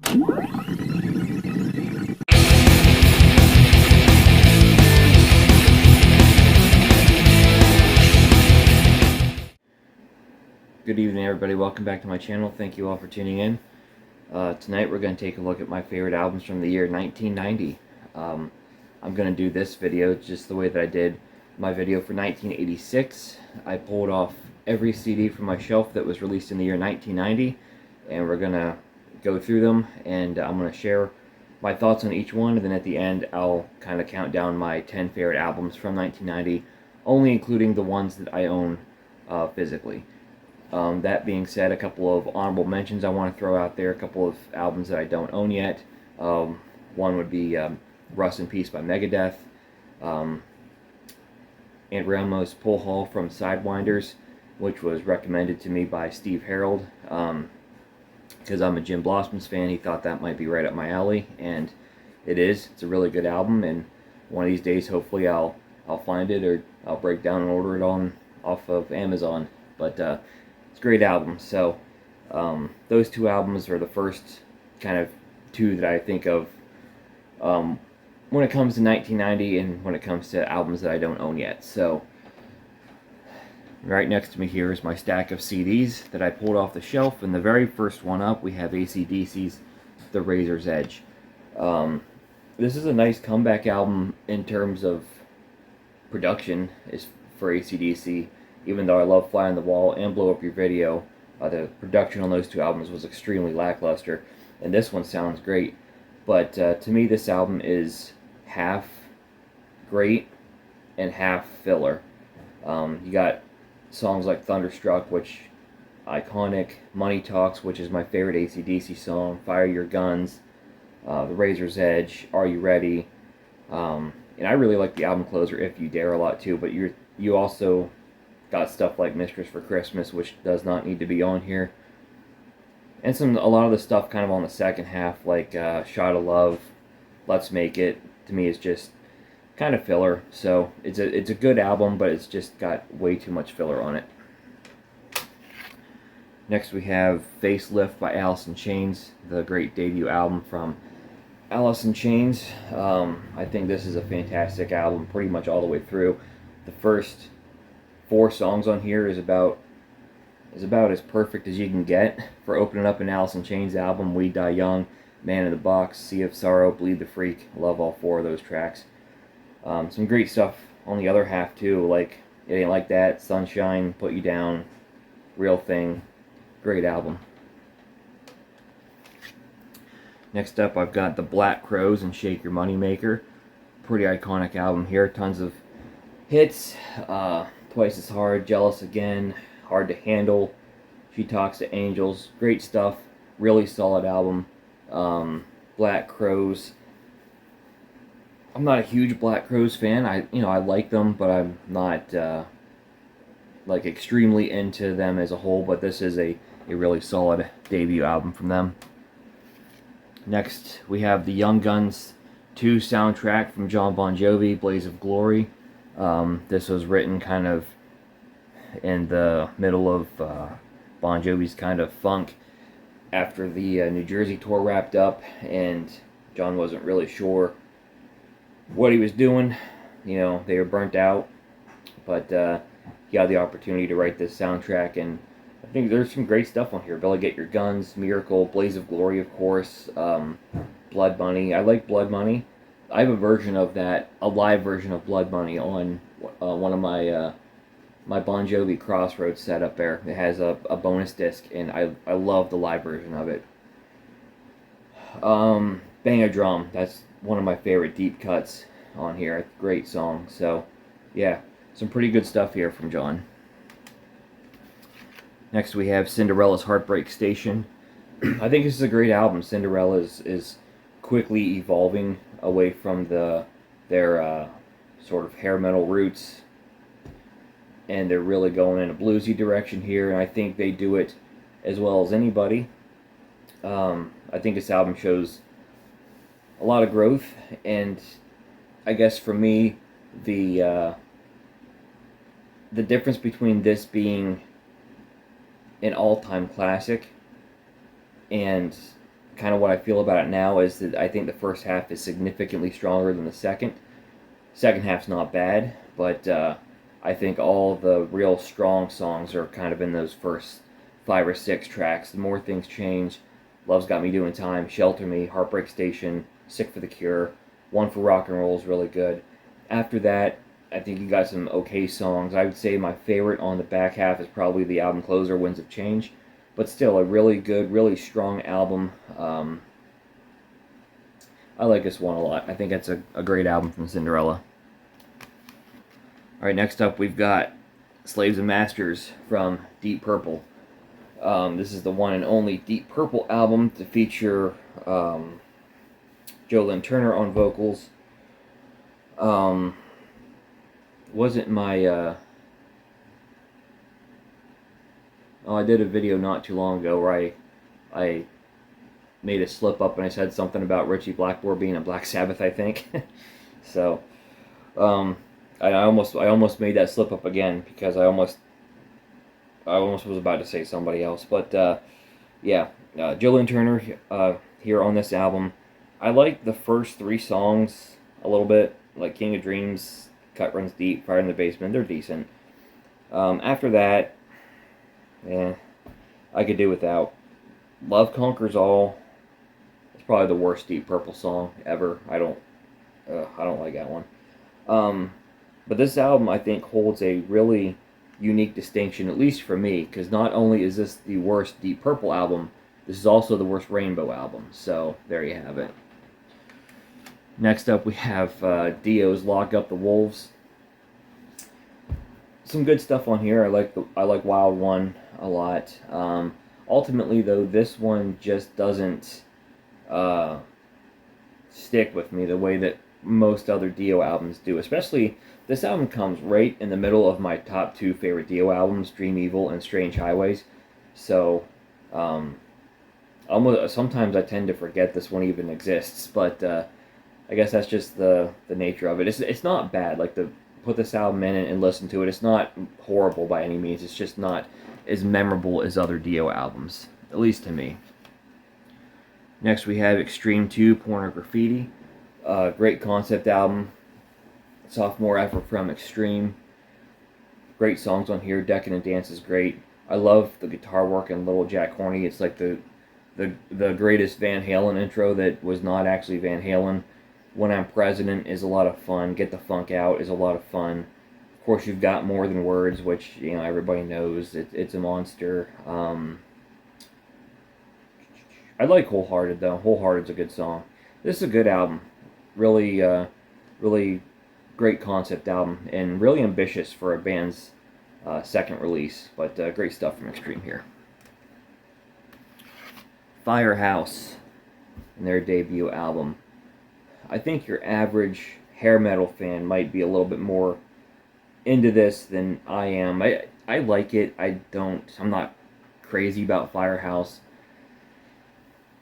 Good evening, everybody. Welcome back to my channel. Thank you all for tuning in. Tonight we're going to take a look at my favorite albums from the year 1990. I'm going to do this video just the way that I did my video for 1986. I pulled off every CD from my shelf that was released in the year 1990, and we're going to go through them, and I'm going to share my thoughts on each one, and then at the end I'll kind of count down my 10 favorite albums from 1990, only including the ones that I own physically. That being said, a couple of honorable mentions I want to throw out there, a couple of albums that I don't own yet. One would be Rust in Peace by Megadeth, Aunt Grandma's Pull Hall from Sidewinders, which was recommended to me by Steve Harold, because I'm a Jim Blossman's fan. He thought that might be right up my alley, and it is. It's a really good album, and one of these days hopefully I'll find it, or I'll break down and order it off of Amazon. But it's a great album. So those two albums are the first kind of two that I think of when it comes to 1990 and when it comes to albums that I don't own yet. So right next to me here is my stack of CDs that I pulled off the shelf, and the very first one up we have AC/DC's The Razor's Edge. This is a nice comeback album in terms of production is for AC/DC. Even though I love Fly on the Wall and Blow Up Your Video, the production on those two albums was extremely lackluster, and this one sounds great. But to me, this album is half great and half filler. You got songs like Thunderstruck, which iconic, Money Talks, which is my favorite AC/DC song, Fire Your Guns, The Razor's Edge, Are You Ready? And I really like the album closer, If You Dare, a lot too. But you also got stuff like Mistress for Christmas, which does not need to be on here. And a lot of the stuff kind of on the second half, like Shot of Love, Let's Make It, to me is just kind of filler. So it's a good album, but it's just got way too much filler on it. Next we have Facelift by Alice in Chains, the great debut album from Alice in Chains. I think this is a fantastic album pretty much all the way through. The first 4 songs on here is about as perfect as you can get for opening up an Alice in Chains album. We Die Young, Man in the Box, Sea of Sorrow, Bleed the Freak. Love all 4 of those tracks. Some great stuff on the other half too, like It Ain't Like That, Sunshine, Put You Down, Real Thing. Great album. Next up I've got The Black Crowes and Shake Your Money Maker. Pretty iconic album here, tons of hits. Twice as Hard, Jealous Again, Hard to Handle, She Talks to Angels. Great stuff. Really solid album. Black Crowes. I'm not a huge Black Crowes fan. I like them, but I'm not like extremely into them as a whole. But this is a really solid debut album from them. Next we have the Young Guns 2 soundtrack from Jon Bon Jovi, Blaze of Glory. This was written kind of in the middle of Bon Jovi's kind of funk after the New Jersey tour wrapped up, and John wasn't really sure what he was doing. You know, they were burnt out, but he had the opportunity to write this soundtrack, and I think there's some great stuff on here. Better Get Your Guns, Miracle, Blaze of Glory, of course, Blood Money. I like Blood Money. I have a version of that, a live version of Blood Money on one of my my Bon Jovi Crossroads setup there. It has a bonus disc, and I love the live version of it. Bang a Drum, that's one of my favorite deep cuts on here. Great song. So yeah, some pretty good stuff here from John. Next we have Cinderella's Heartbreak Station. I think this is a great album. Cinderella is quickly evolving away from their sort of hair metal roots, and they're really going in a bluesy direction here, and I think they do it as well as anybody. I think this album shows a lot of growth, and I guess for me, the difference between this being an all-time classic and kind of what I feel about it now is that I think the first half is significantly stronger than the second. Second half's not bad, but I think all the real strong songs are kind of in those first 5 or 6 tracks. The more things change, Love's Got Me Doing Time, Shelter Me, Heartbreak Station, Sick for the Cure, One for Rock and Roll is really good. After that, I think you got some okay songs. I would say my favorite on the back half is probably the album closer, Winds of Change, but still a really good, really strong album. I like this one a lot. I think it's a great album from Cinderella. Alright, next up we've got Slaves and Masters from Deep Purple. This is the one and only Deep Purple album to feature Joe Lynn Turner on vocals. Wasn't my... I did a video not too long ago where I made a slip up and I said something about Ritchie Blackmore being a Black Sabbath, I think. So, I almost made that slip up again because I almost was about to say somebody else. But yeah, Joe Lynn Turner here on this album. I like the first 3 songs a little bit, like King of Dreams, Cut Runs Deep, Fire in the Basement. They're decent. After that, I could do without. Love Conquers All. It's probably the worst Deep Purple song ever. I don't like that one. But this album, I think, holds a really unique distinction, at least for me, because not only is this the worst Deep Purple album, this is also the worst Rainbow album. So there you have it. Next up, we have Dio's "Lock Up the Wolves." Some good stuff on here. I like Wild One a lot. Ultimately, though, this one just doesn't stick with me the way that most other Dio albums do. Especially, this album comes right in the middle of my top 2 favorite Dio albums, Dream Evil and Strange Highways. So, sometimes I tend to forget this one even exists, but I guess that's just the nature of it. It's not bad. Like, to put this album in and listen to it, it's not horrible by any means. It's just not as memorable as other Dio albums, at least to me. Next we have Extreme 2, Porno Graffiti. Great concept album. Sophomore effort from Extreme. Great songs on here. Decadent Dance is great. I love the guitar work in Little Jack Horny. It's like the greatest Van Halen intro that was not actually Van Halen. When I'm President is a lot of fun. Get the Funk Out is a lot of fun. Of course, you've got More Than Words, which everybody knows. It's a monster. I like Wholehearted though. Wholehearted's a good song. This is a good album. Really, really great concept album and really ambitious for a band's second release. But great stuff from Extreme here. Firehouse and their debut album. I think your average hair metal fan might be a little bit more into this than I am. I like it. I'm not crazy about Firehouse,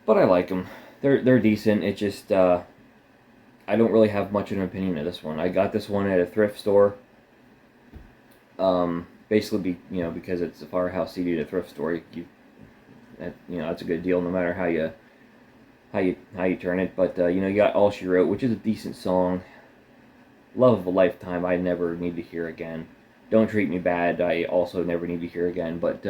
but I like them. They're decent. It just I don't really have much of an opinion of this one. I got this one at a thrift store. Basically, because it's a Firehouse CD at a thrift store, that's a good deal no matter how you turn it. But you got All She Wrote, which is a decent song. Love of a Lifetime, I never need to hear again. Don't Treat Me Bad, I also never need to hear again. But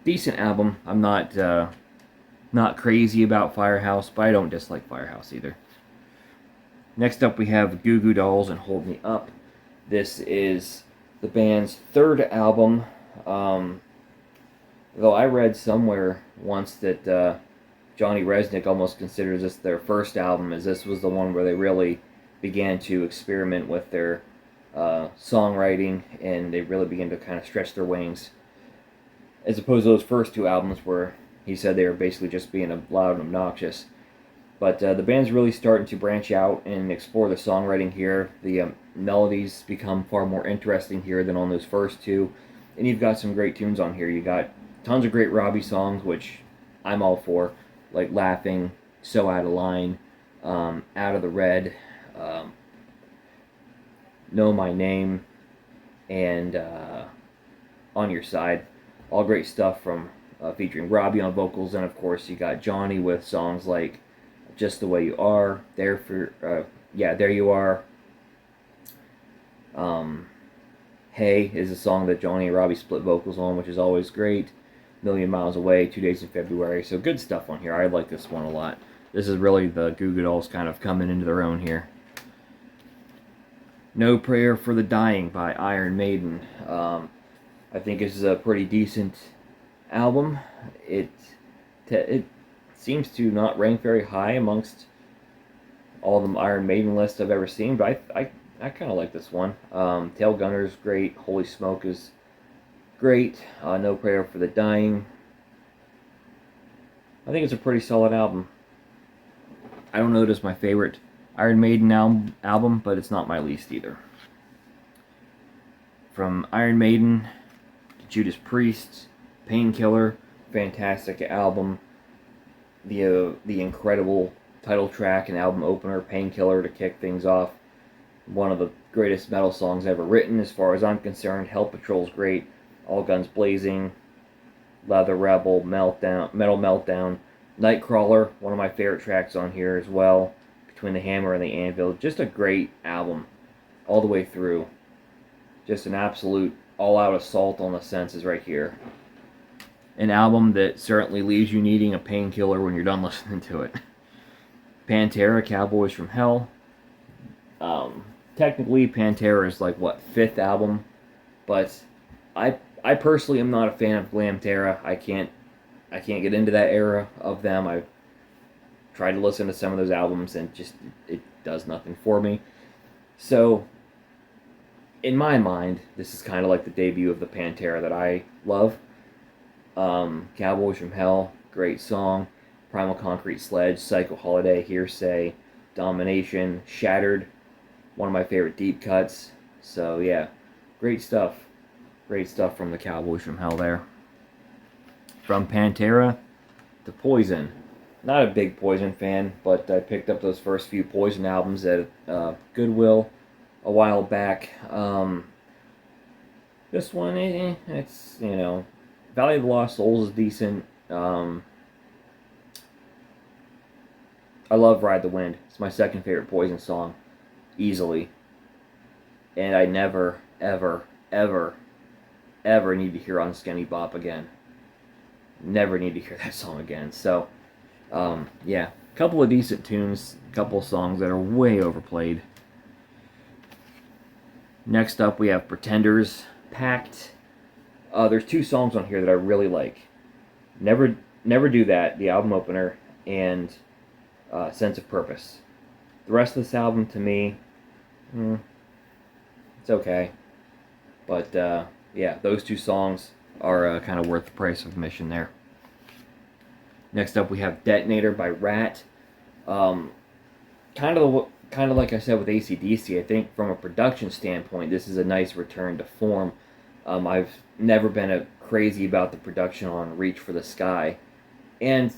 decent album. I'm not crazy about Firehouse, but I don't dislike Firehouse either. Next up we have Goo Goo Dolls and Hold Me Up. This is the band's 3rd album. Though I read somewhere once that Johnny Resnick almost considers this their first album, as this was the one where they really began to experiment with their songwriting, and they really began to kind of stretch their wings, as opposed to those first 2 albums where he said they were basically just being loud and obnoxious. But the band's really starting to branch out and explore the songwriting here. The melodies become far more interesting here than on those first 2, and you've got some great tunes on here. You got tons of great Robbie songs, which I'm all for, like Laughing, So Out of Line, Out of the Red, Know My Name, and On Your Side. All great stuff from featuring Robbie on vocals, and of course you got Johnny with songs like "Just the Way You Are," "There You Are." "Hey" is a song that Johnny and Robbie split vocals on, which is always great. "Million Miles Away," "2 Days in February." So good stuff on here. I like this one a lot. This is really the Goo Goo Dolls kind of coming into their own here. "No Prayer for the Dying" by Iron Maiden. I think this is a pretty decent album. It seems to not rank very high amongst all the Iron Maiden lists I've ever seen, but I kind of like this one. "Tail Gunner's great. "Holy Smoke" is great. "No Prayer for the Dying." I think it's a pretty solid album. I don't know it is my favorite Iron Maiden album, but it's not my least either. From Iron Maiden to Judas Priest, "Painkiller," fantastic album. The incredible title track and album opener, "Painkiller," to kick things off. One of the greatest metal songs ever written, as far as I'm concerned. "Hell Patrol's great. "All Guns Blazing," "Leather Rebel," Metal Meltdown, "Nightcrawler," one of my favorite tracks on here as well. "Between the Hammer and the Anvil," just a great album all the way through. Just an absolute all-out assault on the senses right here. An album that certainly leaves you needing a painkiller when you're done listening to it. Pantera, "Cowboys from Hell." Technically, Pantera is like, what, 5th album? But I personally am not a fan of Glamterra. I can't get into that era of them. I've tried to listen to some of those albums and just it does nothing for me. So, in my mind, this is kind of like the debut of the Pantera that I love. "Cowboys from Hell," great song. "Primal Concrete Sledge," "Psycho Holiday," "Hearsay," "Domination," "Shattered," one of my favorite deep cuts. So yeah, great stuff. Great stuff from the Cowboys from Hell there. From Pantera to Poison. Not a big Poison fan, but I picked up those first few Poison albums at Goodwill a while back. This one, it's, Valley of the Lost Souls is decent. I love "Ride the Wind." It's my second favorite Poison song, easily. And I never, ever, ever, ever need to hear "On Skinny Bop" again. Never need to hear that song again. So, yeah, a couple of decent tunes, a couple of songs that are way overplayed. Next up, we have Pretenders, "Pact." There's 2 songs on here that I really like. Never Do That," the album opener, and "Sense of Purpose." The rest of this album, to me, it's okay. But, yeah, those 2 songs are kind of worth the price of admission there. Next up, we have "Detonator" by Rat. Kind of like I said with AC/DC, I think from a production standpoint, this is a nice return to form. I've never been crazy about the production on "Reach for the Sky," and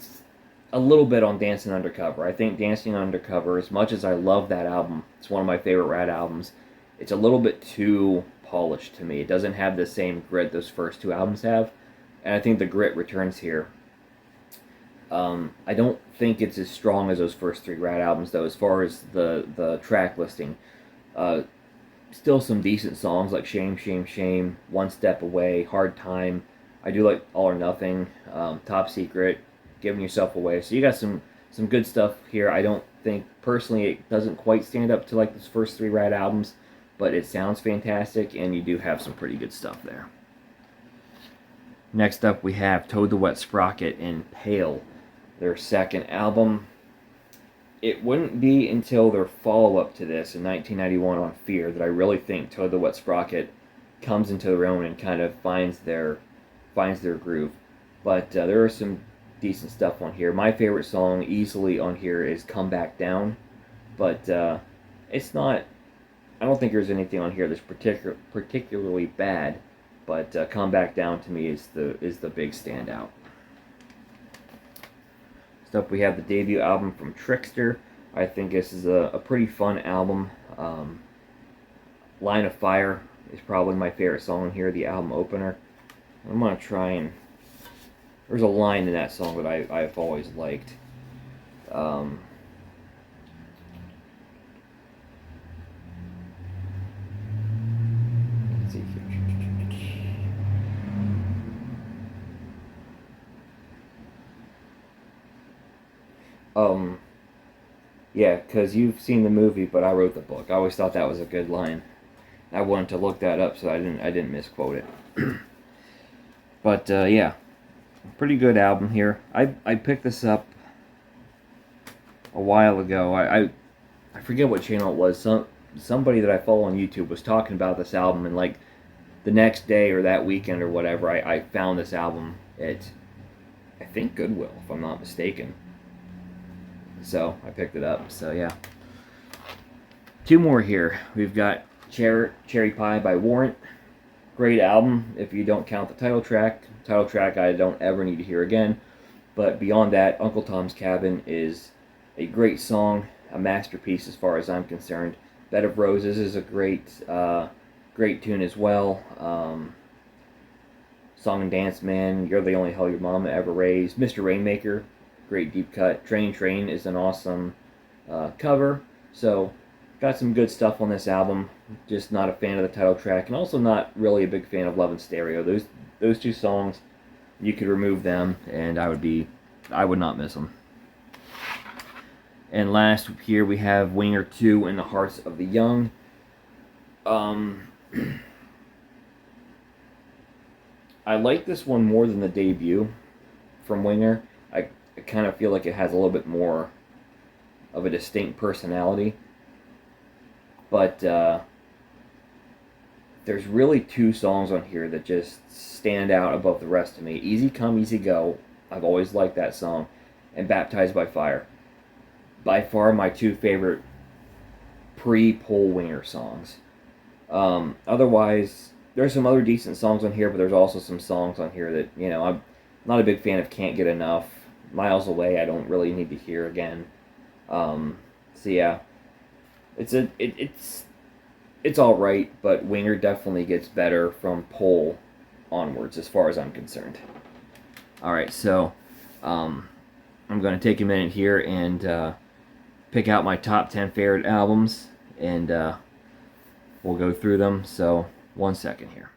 a little bit on "Dancing Undercover." I think "Dancing Undercover," as much as I love that album, it's one of my favorite Rat albums, it's a little bit too polished to me. It doesn't have the same grit those first 2 albums have, and I think the grit returns here. I don't think it's as strong as those first 3 Rat albums, though, as far as the track listing. Still some decent songs like "Shame, Shame, Shame," "One Step Away," "Hard Time." I do like "All or Nothing," "Top Secret," "Giving Yourself Away." So you got some good stuff here. I don't think, personally, it doesn't quite stand up to like those first 3 Rat albums, but it sounds fantastic, and you do have some pretty good stuff there. Next up, we have Toad the Wet Sprocket and "Pale," their second album. It wouldn't be until their follow-up to this in 1991 on "Fear" that I really think Toad the Wet Sprocket comes into their own and kind of finds their groove. But there are some decent stuff on here. My favorite song easily on here is "Come Back Down," but it's not. I don't think there's anything on here that's particularly bad. But "Come Back Down" to me is the big standout. Next up, we have the debut album from Trixter. I think this is a pretty fun album. "Line of Fire" is probably my favorite song here, the album opener. I'm going to try and there's a line in that song that I've always liked. Um, let's see here. Yeah, because you've seen the movie, but I wrote the book. I always thought that was a good line. I wanted to look that up so I didn't misquote it. But yeah, pretty good album here. I picked this up a while ago. I forget what channel it was. Somebody that I follow on YouTube was talking about this album, and like the next day or that weekend or whatever, I found this album at, I think, Goodwill, if I'm not mistaken. So I picked it up. So yeah, two more here. We've got Cherry Pie by Warrant. Great album if you don't count the title track. Title track I don't ever need to hear again. But beyond that, Uncle Tom's Cabin is a great song, a masterpiece as far as I'm concerned. Bed of Roses is a great tune as well. Song and Dance Man, You're the Only Hell Your Mama Ever Raised. Mr. Rainmaker, great deep cut. Train is an awesome cover. So got some good stuff on this album. Just not a fan of the title track, and also not really a big fan of Love in Stereo. Those two songs, you could remove them, and I would not miss them. And last here we have Winger 2 in the Hearts of the Young. I like this one more than the debut from Winger. I kind of feel like it has a little bit more of a distinct personality. But there's really two songs on here that just stand out above the rest of me. Easy Come, Easy Go. I've always liked that song. And Baptized by Fire. By far my two favorite pre-Pole Winger songs. Otherwise, there's some other decent songs on here, but there's also some songs on here that, you know, I'm not a big fan of Can't Get Enough. Miles Away, I don't really need to hear again. So yeah, it's all right, but Winger definitely gets better from Pole onwards, as far as I'm concerned. All right, so I'm going to take a minute here and pick out my top 10 favorite albums, and we'll go through them. So 1 second here.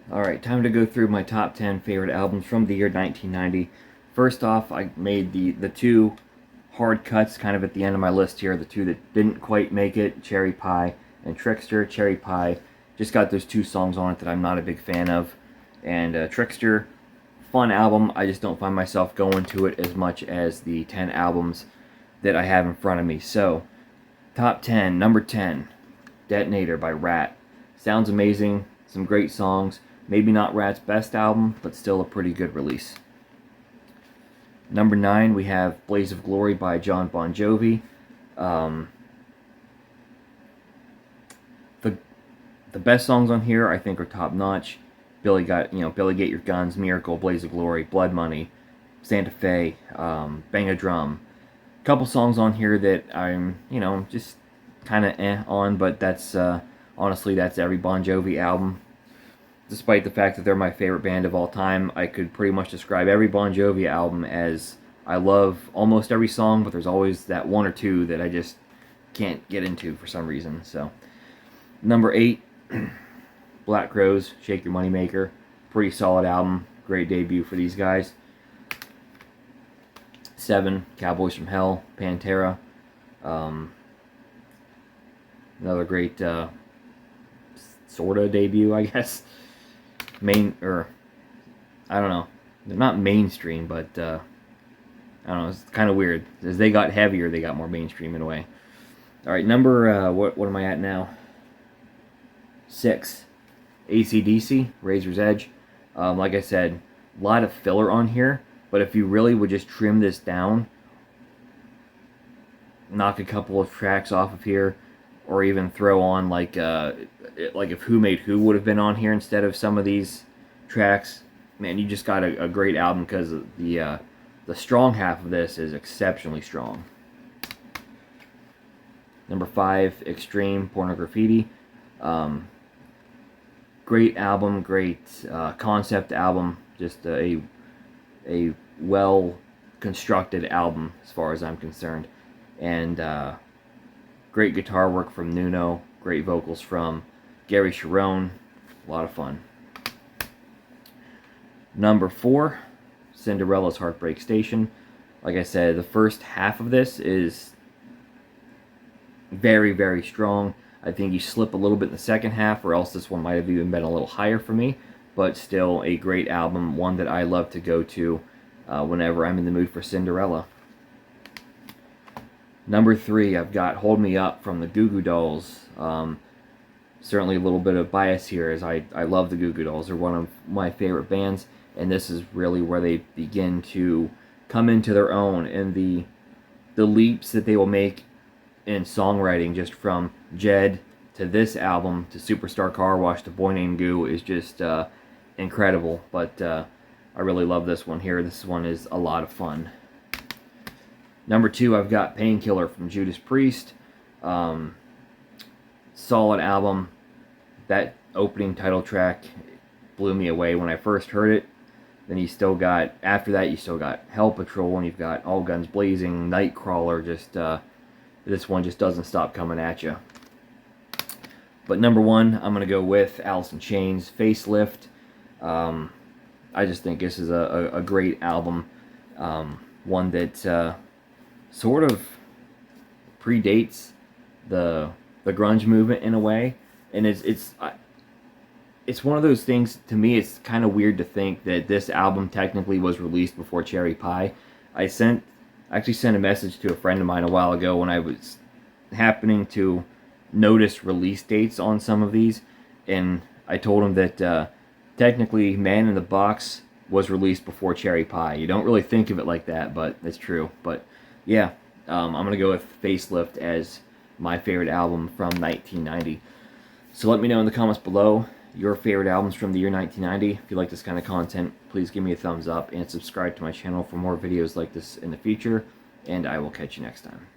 All right, time to go through my top 10 favorite albums from the year 1990. First off, I made the two hard cuts kind of at the end of my list here, the two that didn't quite make it, Cherry Pie and Trickster. Cherry Pie just got those two songs on it that I'm not a big fan of, and Trickster, fun album. I just don't find myself going to it as much as the 10 albums that I have in front of me. So top 10, number 10, Detonator by Rat. Sounds amazing, some great songs. Maybe not Rat's best album, but still a pretty good release. Number 9, we have Blaze of Glory by Jon Bon Jovi. The best songs on here, I think, are top notch. Billy Get Your Guns, Miracle, Blaze of Glory, Blood Money, Santa Fe, Bang a Drum. A couple songs on here that I'm, just kind of on, but that's honestly, that's every Bon Jovi album. Despite the fact that they're my favorite band of all time, I could pretty much describe every Bon Jovi album as I love almost every song, but there's always that one or two that I just can't get into for some reason. So, number 8, Black Crowes, Shake Your Money Maker. Pretty solid album. Great debut for these guys. 7, Cowboys from Hell, Pantera. Another great sorta debut, I guess. I don't know. They're not mainstream, but I don't know. It's kind of weird. As they got heavier, they got more mainstream in a way. All right, number what am I at now? 6, AC/DC, Razor's Edge. Like I said, a lot of filler on here, but if you really would just trim this down, knock a couple of tracks off of here, or even throw on like if Who Made Who would have been on here instead of some of these tracks, man, you just got a great album, because the strong half of this is exceptionally strong. Number 5, Extreme, Porno Graffiti. Great album, great concept album, just a a well constructed album as far as I'm concerned. And great guitar work from Nuno, great vocals from Gary Cherone, a lot of fun. Number 4, Cinderella's Heartbreak Station. Like I said, the first half of this is very, very strong. I think you slip a little bit in the second half, or else this one might have even been a little higher for me. But still a great album, one that I love to go to whenever I'm in the mood for Cinderella. Number 3, I've got Hold Me Up from the Goo Goo Dolls. Certainly a little bit of bias here, as I love the Goo Goo Dolls. They're one of my favorite bands, and this is really where they begin to come into their own, and the leaps that they will make in songwriting, just from Jed to this album to Superstar Car Wash to Boy Named Goo, is just incredible. But I really love this one here. This one is a lot of fun. Number 2, I've got Painkiller from Judas Priest. Solid album. That opening title track blew me away when I first heard it. Then you still got, after that, you still got Hell Patrol, and you've got All Guns Blazing, Nightcrawler. Just this one just doesn't stop coming at you. But number 1, I'm going to go with Alice in Chains, Facelift. I just think this is a great album. One that sort of predates the grunge movement in a way. And it's one of those things, to me, it's kind of weird to think that this album technically was released before Cherry Pie. I actually sent a message to a friend of mine a while ago when I was happening to notice release dates on some of these, and I told him that technically Man in the Box was released before Cherry Pie. You don't really think of it like that, but it's true. But yeah, I'm going to go with Facelift as my favorite album from 1990. So let me know in the comments below your favorite albums from the year 1990. If you like this kind of content, please give me a thumbs up and subscribe to my channel for more videos like this in the future, and I will catch you next time.